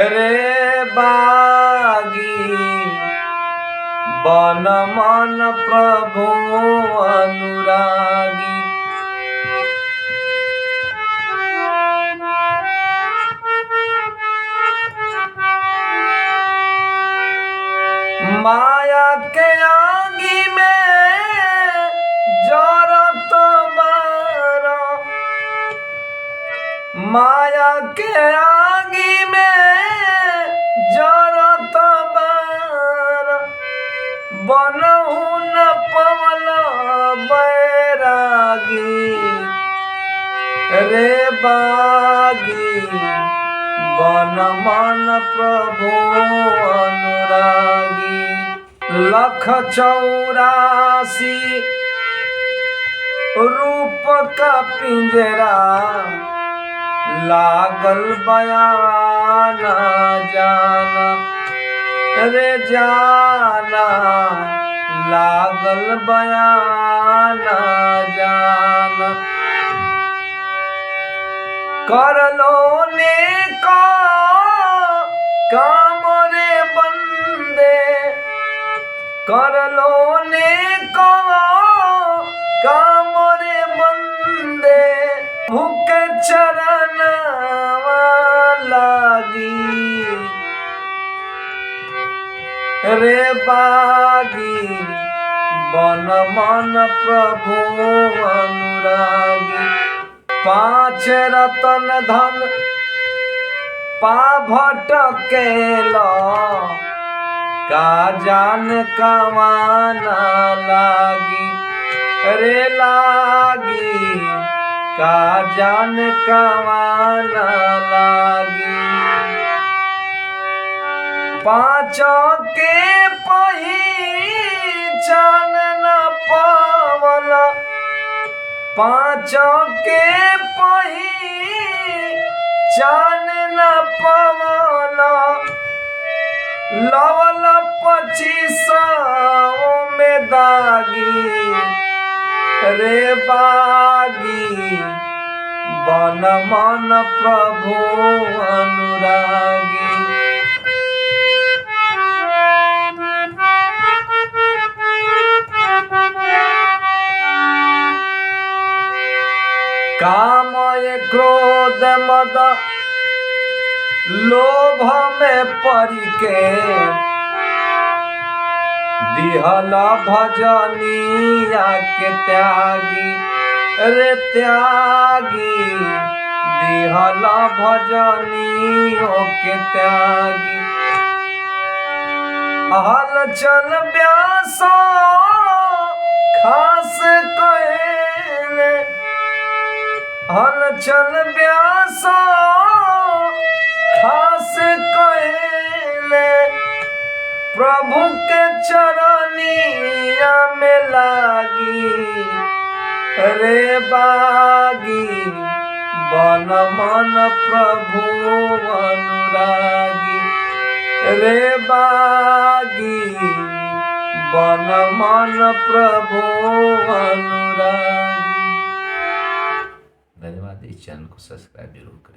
रे बागी बन मन प्रभु अनुरागी। माया के आगी में जरत बार, माया के आगी में जरत बार, बनहु न पवन बैरागी। रे बागी बन मन प्रभु अनुरागी। 184 रूप का पिंजरा, लागल बयाना जाना। रे जाना लागल बयाना जाना। कर लो ने का काम रे बंदे, कर लो ने का काम रे बंदे। भूखे चरण लागी। रे बागी बन मन प्रभु अनुरागी। 5 रतन धन पा भटकेला, का जान कमाना लागी। रे लागी का जान कमाना लागी। 5 के पहिचान न पावला, 5 के पहिचान न पावला। लवल 25 में दागी। रे बागी बन मन प्रभु अनुरागी। काम क्रोध मद लोभ में पड़ के, दिहल भजनिया के त्यागी। रे त्यागी दिहल भजनियों के त्यागी। हल चल व्यास खास कहले, हल चल व्यास खास कहले। प्रभु के चरनिया में लागी। रे बागी बन मन प्रभु अनुरागी। रे बागी बन मन प्रभु अनुरागी। धन्यवाद। इस चैनल को सब्सक्राइब जरूर करें।